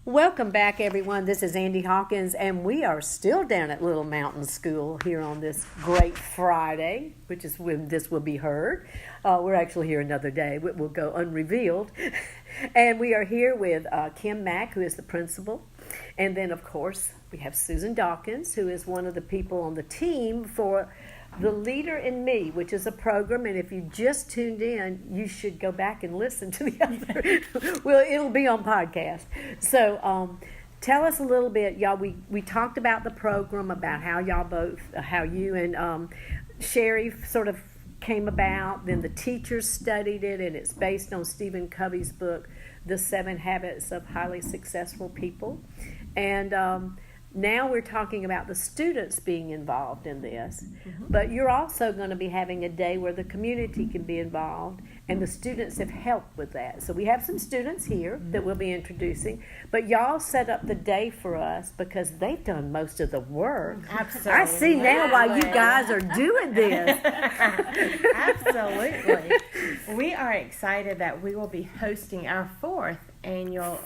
Welcome back, everyone. This is Andy Hawkins, and we are still down at Little Mountain School here on this great Friday, which is when this will be heard. We're actually here another day. It will go unrevealed. And we are here with Kim Mack, who is the principal. And then, of course, we have Susan Dawkins, who is one of the people on the team for The Leader in Me, which is a program, and if you just tuned in, you should go back and listen to the other. Well, it'll be on podcast. So tell us a little bit, y'all. We talked about the program, about how you and Sherry sort of came about. Then the teachers studied it, and it's based on Stephen Covey's book, The 7 Habits of Highly Successful People. And now we're talking about the students being involved in this, but you're also going to be having a day where the community can be involved, and the students have helped with that. So we have some students here that we'll be introducing, but y'all set up the day for us because they've done most of the work. Absolutely. I see now why you guys are doing this. Absolutely. We are excited that we will be hosting our fourth annual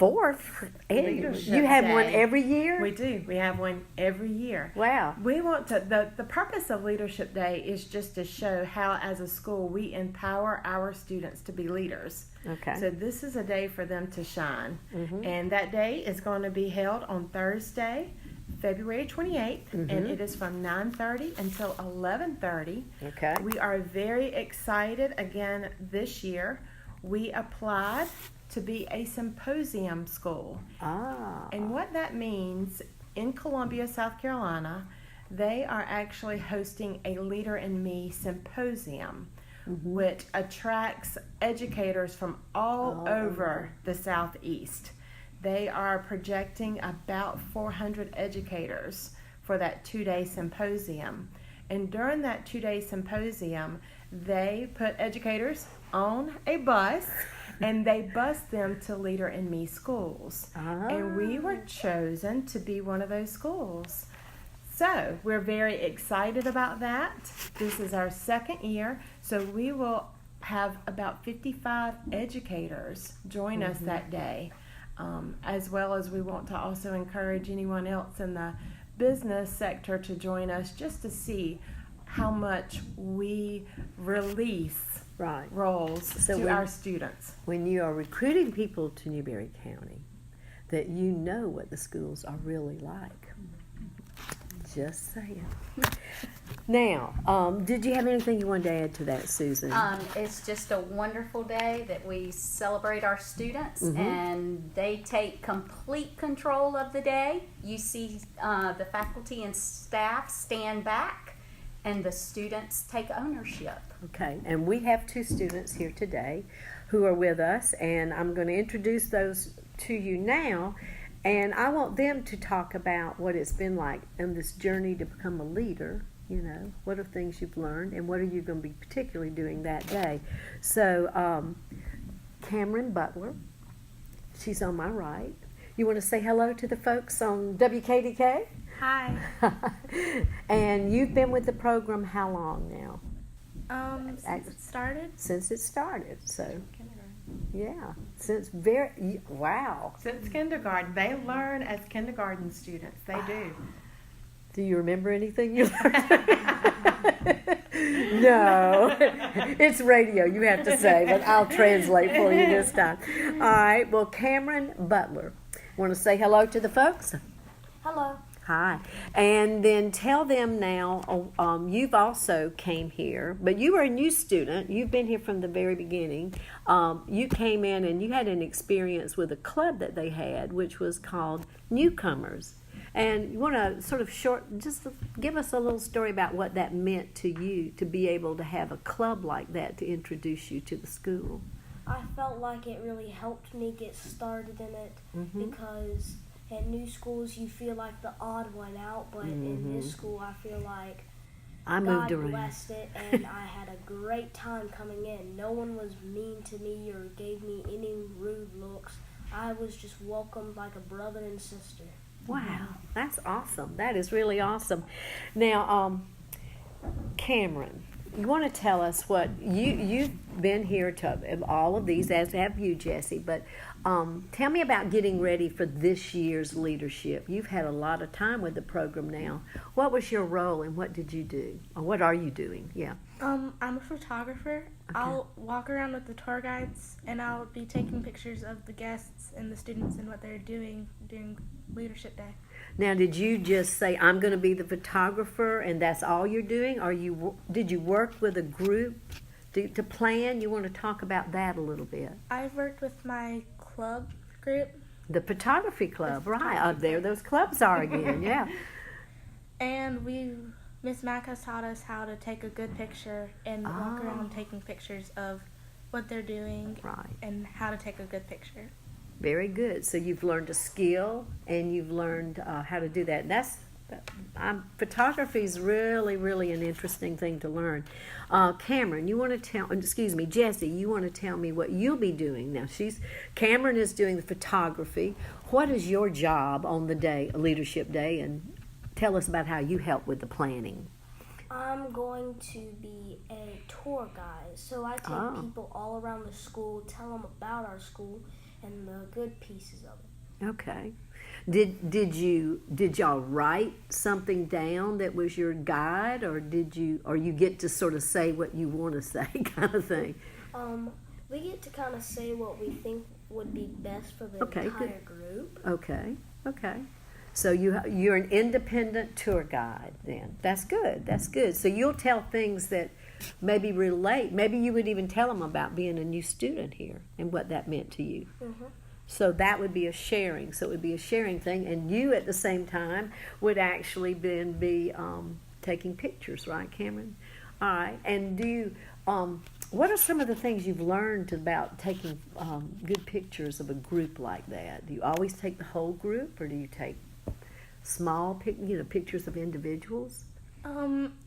Leadership You have Day. one every year? We do. We have one every year. Wow. We want to, the purpose of Leadership Day is just to show how, as a school, we empower our students to be leaders. Okay. So this is a day for them to shine. Mm-hmm. And that day is going to be held on Thursday, February 28th, and it is from 9:30 until 11:30. Okay. We are very excited. Again, this year, we applied to be a symposium school. Ah. And what that means, in Columbia, South Carolina, they are actually hosting a Leader in Me symposium, which attracts educators from all over the Southeast. They are projecting about 400 educators for that 2-day symposium. And during that 2-day symposium, they put educators on a bus and they bus them to Leader in Me schools. And we were chosen to be one of those schools. So we're very excited about that. This is our second year, so we will have about 55 educators join us that day, as well as we want to also encourage anyone else in the business sector to join us just to see how much we release roles to our students. When you are recruiting people to Newberry County, that you know what the schools are really like. Just saying. Now, did you have anything you wanted to add to that, Susan? It's just a wonderful day that we celebrate our students, and they take complete control of the day. You see the faculty and staff stand back, and the students take ownership. Okay, and we have 2 students here today who are with us, and I'm going to introduce those to you now, and I want them to talk about what it's been like in this journey to become a leader. You know, what are things you've learned, and what are you going to be particularly doing that day? So, Camryn Butler, she's on my right. You want to say hello to the folks on WKDK? Hi. And you've been with the program how long now? Since it started? Since it started, so Kindergarten. yeah, since Since kindergarten. They learn as kindergarten students. They do. Do you remember anything you learned? No, it's radio, you have to say, but I'll translate for you this time. All right, well, Camryn Butler, want to say hello to the folks? Hello. Hi, and then tell them now, you've also came here, but you were a new student. You've been here from the very beginning. You came in and you had an experience with a club that they had, which was called Newcomers. And you want to sort of just give us a little story about what that meant to you to be able to have a club like that to introduce you to the school. I felt like it really helped me get started in it because at new schools you feel like the odd one out, but in this school I feel like God blessed it, and I had a great time coming in. No one was mean to me or gave me any rude looks. I was just welcomed like a brother and sister. Wow, that's awesome. That is really awesome. Now, Camryn, you want to tell us what you've been here to all of these, as have you, Jesse, but Tell me about getting ready for this year's leadership. You've had a lot of time with the program now. What was your role and what did you do? Or what are you doing? Yeah. I'm a photographer. Okay. I'll walk around with the tour guides and I'll be taking pictures of the guests and the students and what they're doing during leadership day. Now, did you just say, I'm going to be the photographer and that's all you're doing? Or did you work with a group to plan? You want to talk about that a little bit? I've worked with my club group. The photography club, right. Up there, those clubs are again, yeah. And Miss Mack has taught us how to take a good picture and walk around taking pictures of what they're doing and how to take a good picture. Very good. So you've learned a skill and you've learned how to do that. Photography is really, really an interesting thing to learn. Camryn, Jessie, you want to tell me what you'll be doing now. Camryn is doing the photography. What is your job on the day, leadership day, and tell us about how you help with the planning. I'm going to be a tour guide, so I take people all around the school, tell them about our school and the good pieces of it. Okay. Did y'all write something down that was your guide, or you get to sort of say what you want to say, kind of thing? We get to kind of say what we think would be best for the entire group. Okay. So you're an independent tour guide then. That's good. So you'll tell things that maybe relate. Maybe you would even tell them about being a new student here and what that meant to you. Mm-hmm. So that would be a sharing. So it would be a sharing thing. And you at the same time would actually then be taking pictures, right, Camryn? All right. And what are some of the things you've learned about taking good pictures of a group like that? Do you always take the whole group, or do you take small pictures of individuals?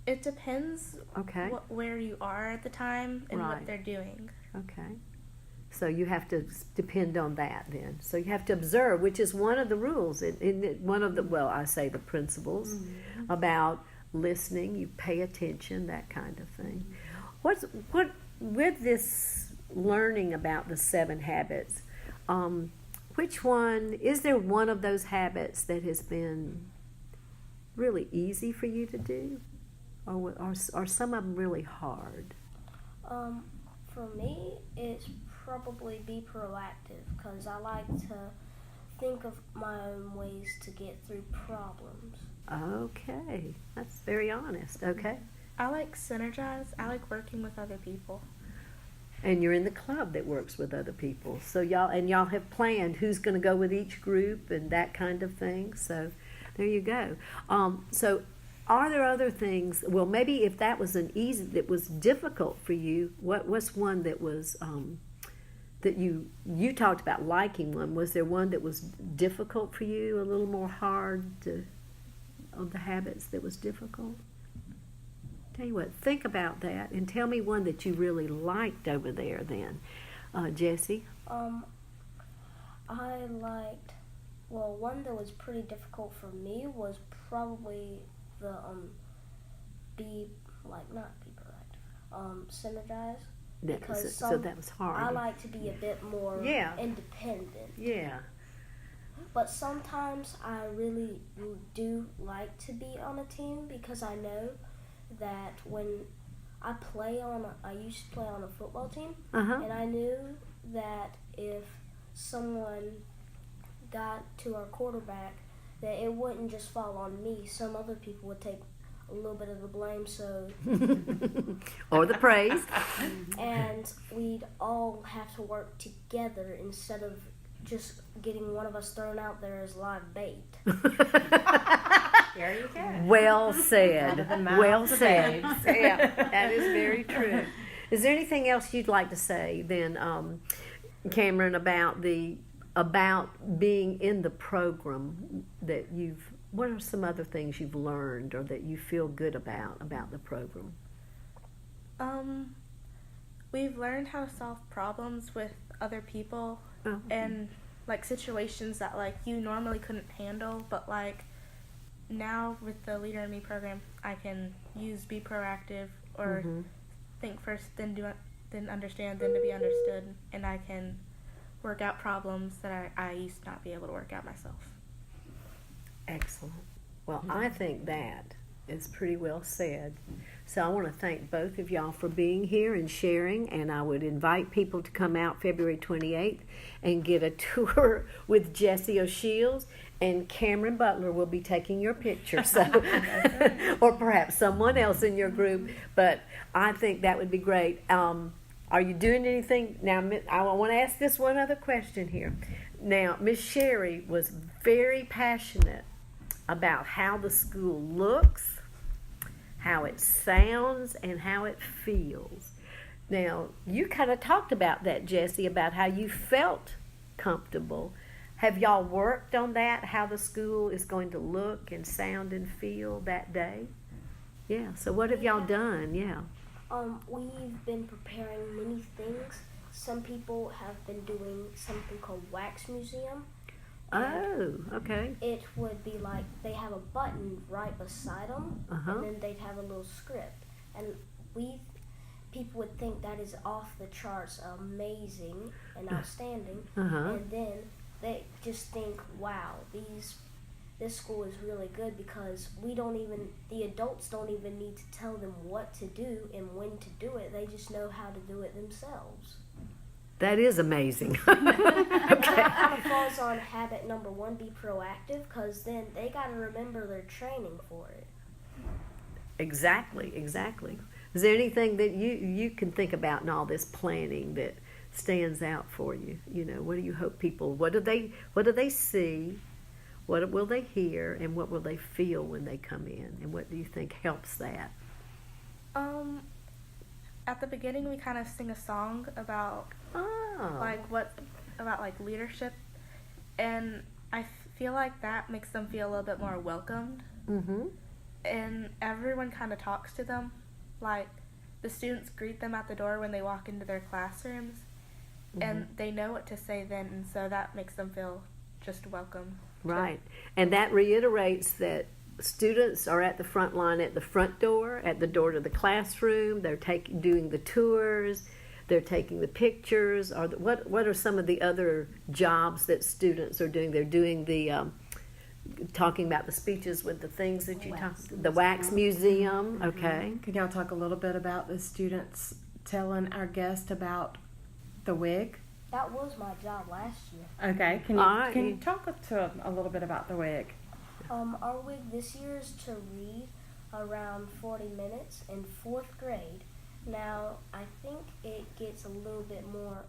It depends where you are at the time and what they're doing. Okay. So you have to depend on that then. So you have to observe, which is one of the rules, one of the principles about listening. You pay attention, that kind of thing. What with this learning about the 7 habits? Is there one of those habits that has been really easy for you to do, or are some of them really hard? For me, it's probably be proactive, because I like to think of my own ways to get through problems. Okay, that's very honest. Okay. I like synergize. I like working with other people. And you're in the club that works with other people. So y'all have planned who's going to go with each group and that kind of thing. So there you go. So are there other things? Well, maybe if that was that was difficult for you, what's one that was that you talked about liking one? Was there one that was difficult for you, a little more hard of the habits that was difficult? Tell you what, think about that and tell me one that you really liked over there then. Jessie? I liked, one that was pretty difficult for me was probably the synergize. Because so that was hard. I like to be a bit more independent. Yeah. But sometimes I really do like to be on a team, because I know that when I used to play on a football team, and I knew that if someone got to our quarterback, that it wouldn't just fall on me. Some other people would take a little bit of the blame, so or the praise, and we'd all have to work together instead of just getting one of us thrown out there as live bait. There you go. Well said. Well said. Yeah, that is very true. Is there anything else you'd like to say then, Camryn, about being in the program that what are some other things you've learned or that you feel good about the program? We've learned how to solve problems with other people and situations that you normally couldn't handle, but now with the Leader in Me program, I can use be proactive or think first, then understand, then to be understood, and I can work out problems that I used to not be able to work out myself. Excellent. Well, I think that is pretty well said. So I want to thank both of y'all for being here and sharing, and I would invite people to come out February 28th and get a tour with Jessie O'Shields, and Camryn Butler will be taking your picture, so or perhaps someone else in your group, but I think that would be great. Are you doing anything? Now, I want to ask this one other question here. Now, Miss Sherry was very passionate about how the school looks, how it sounds, and how it feels. Now, you kind of talked about that, Jessie, about how you felt comfortable. Have y'all worked on that, how the school is going to look and sound and feel that day? Yeah, so what have y'all done? Yeah. We've been preparing many things. Some people have been doing something called Wax Museum. Oh, okay. It would be like they have a button right beside them, and then they'd have a little script. And people would think that is off the charts, amazing and outstanding. And then they just think, wow, this school is really good, because the adults don't even need to tell them what to do and when to do it. They just know how to do it themselves. That is amazing. That kind of falls on habit number 1, be proactive, because then they got to remember their training for it. Exactly. Is there anything that you can think about in all this planning that stands out for you? You know, what do you hope people, what do they see, what will they hear, and what will they feel when they come in, and what do you think helps that? At the beginning, we kind of sing a song about like leadership, and I feel like that makes them feel a little bit more welcomed. And everyone kind of talks to them, like the students greet them at the door when they walk into their classrooms, and they know what to say then, and so that makes them feel just welcome. Right, and that reiterates that students are at the front line, at the front door, at the door to the classroom. They're doing the tours, they're taking the pictures. Or what are some of the other jobs that students are doing? They're doing the talking about the speeches with the things that you talked. The Wax Museum. Okay. Can y'all talk a little bit about the students telling our guest about the wig? That was my job last year. Okay. Can you talk to them a little bit about the wig? Our wig this year is to read around 40 minutes in 4th grade. Now, I think it gets a little bit more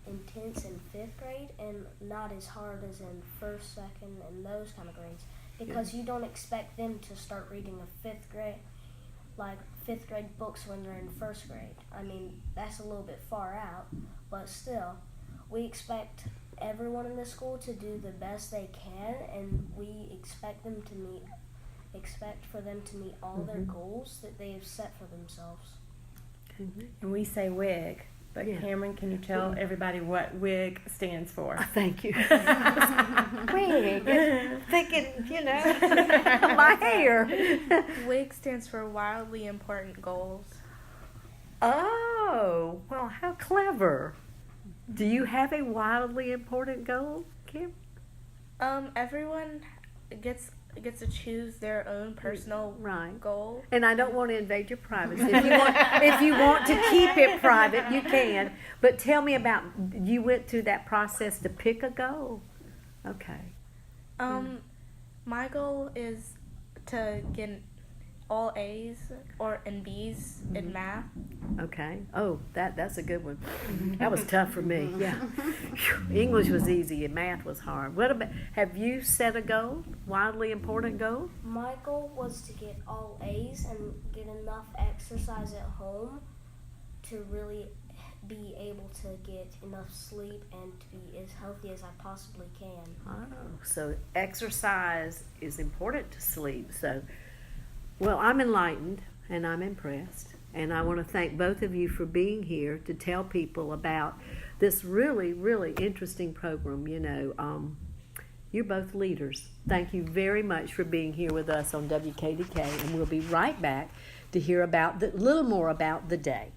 intense in 5th grade and not as hard as in 1st, 2nd, and those kind of grades, because you don't expect them to start reading a 5th grade books when they're in 1st grade. I mean, that's a little bit far out, but still, we expect everyone in the school to do the best they can, and we expect for them to meet all their goals that they have set for themselves. And we say WIG, but Camryn, can you tell everybody what WIG stands for? Thank you. WIG, thinking, my hair. WIG stands for Wildly Important Goals. Oh, well, how clever. Do you have a wildly important goal, Kim? Everyone gets to choose their own personal goal. And I don't want to invade your privacy. If you want to keep it private, you can. But tell me about, you went through that process to pick a goal. Okay. My goal is to get all A's and B's in math. Okay. Oh, that's a good one. That was tough for me. Yeah. English was easy and math was hard. What about, have you set a goal? Wildly important goal? My goal was to get all A's and get enough exercise at home to really be able to get enough sleep and to be as healthy as I possibly can. Oh, so exercise is important to sleep. So, well, I'm enlightened and I'm impressed. And I want to thank both of you for being here to tell people about this really, really interesting program. You're both leaders. Thank you very much for being here with us on WKDK. And we'll be right back to hear about a little more about the day.